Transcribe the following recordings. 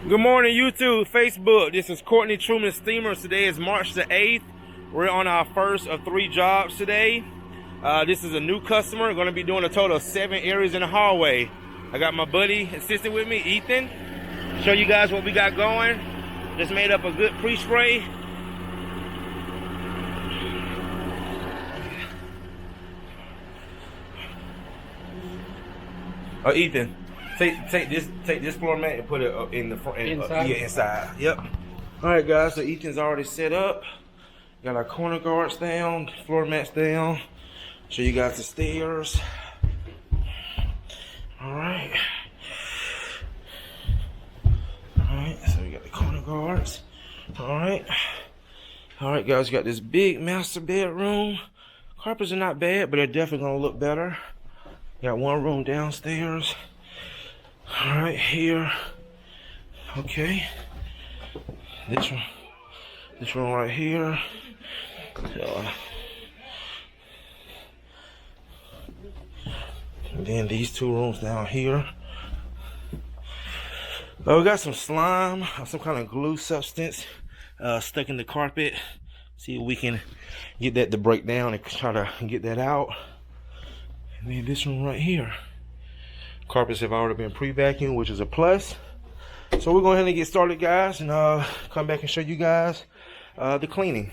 Good morning, YouTube, Facebook. This is Courtney Truman Steamers. Today is March the 8th. We're on our first of 3 jobs today. This is a new customer. Going to be doing a total of 7 areas in the hallway. I got my buddy assistant with me, Ethan. Show you guys what we got going. Just made up a good pre-spray. Oh, Ethan. Take this floor mat and put it up in the front. Inside? Yeah, inside. Yep. All right, guys. So Ethan's already set up. Got our corner guards down, floor mats down. Show you guys the stairs. All right. All right. So we got the corner guards. All right. All right, guys. We got this big master bedroom. Carpets are not bad, but they're definitely gonna look better. Got one room downstairs. All right, here. Okay. This one right here. And then these 2 rooms down here. We got some slime, some kind of glue substance stuck in the carpet. See if we can get that to break down and try to get that out. And then this one right here. Carpets have already been pre-vacuumed, which is a plus. So we're going ahead and get started, guys, and come back and show you guys the cleaning.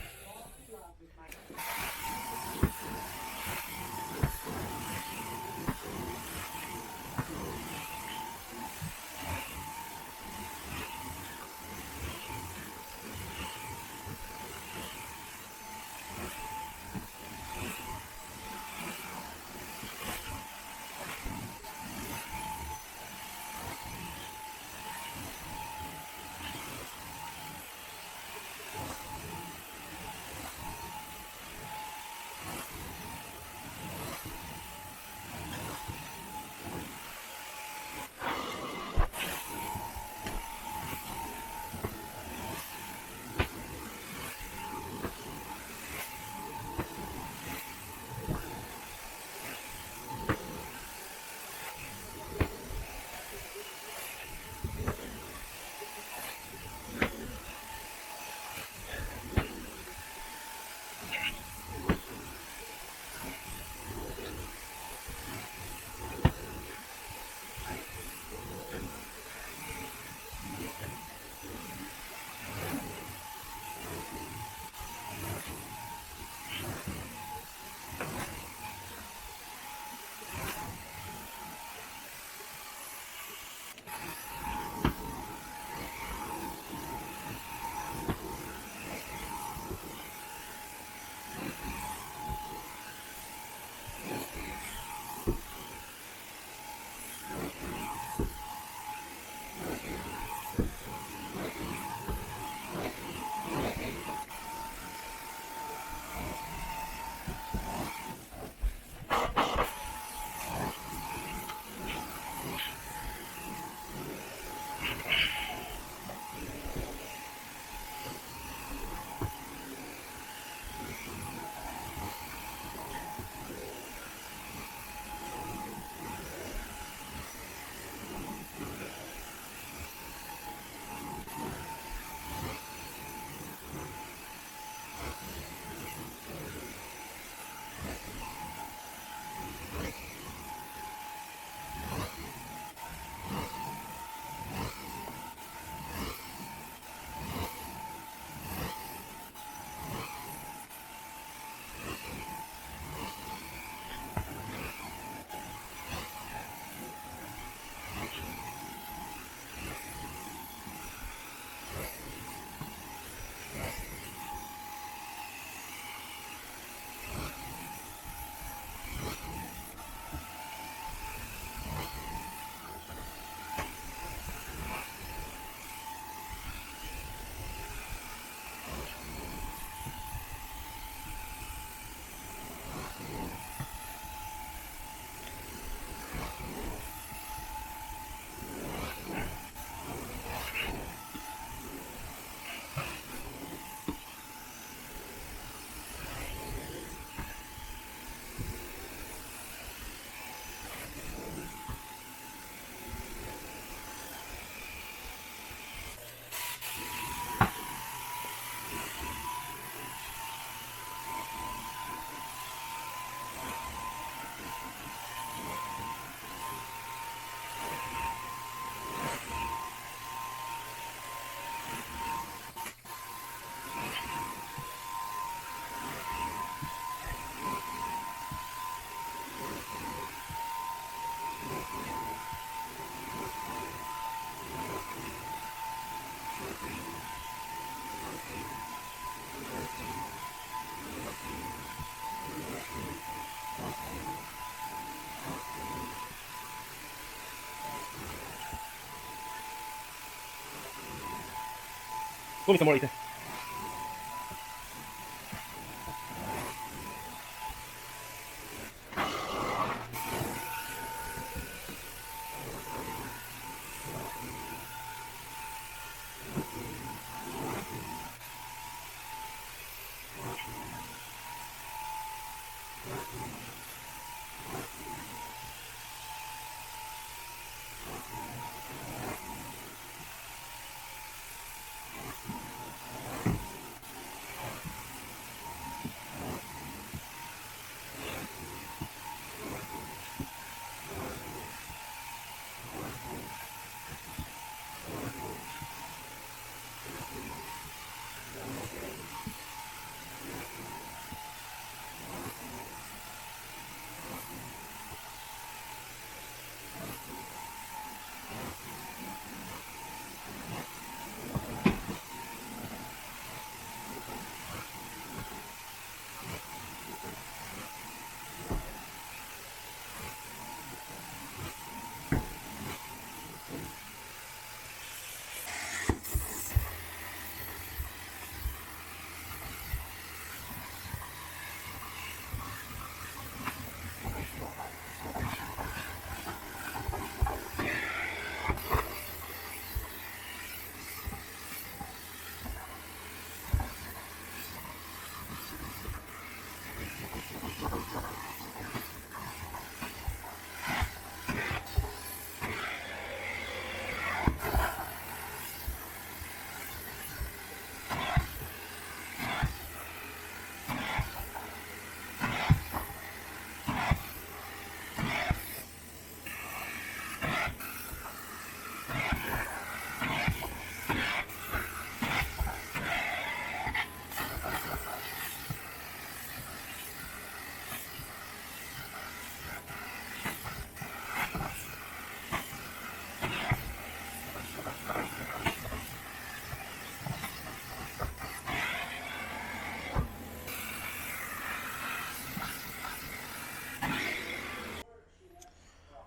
Go me some more, Ethan.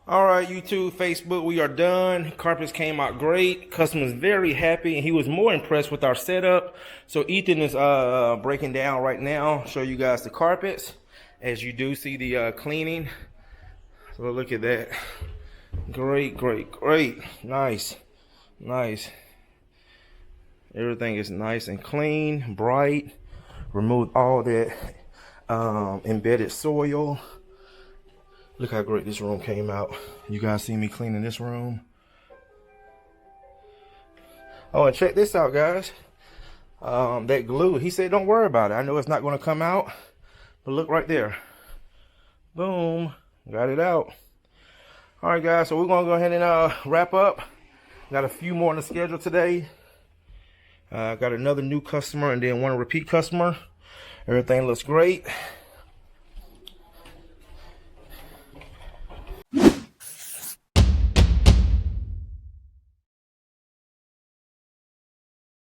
All right, YouTube, Facebook, we are done. Carpets came out great. Customer's very happy, and he was more impressed with our setup. So Ethan is breaking down right now, show you guys the carpets. As you do see the cleaning. So look at that. Great, great, great. Nice, nice. Everything is nice and clean, bright. Removed all that embedded soil. Look how great this room came out. You guys see me cleaning this room. Oh, and check this out, guys. That glue, he said don't worry about it. I know it's not going to come out, but look right there. Boom, got it out. All right, guys, so we're going to go ahead and wrap up. Got a few more on the schedule today. Got another new customer and then one repeat customer. Everything looks great.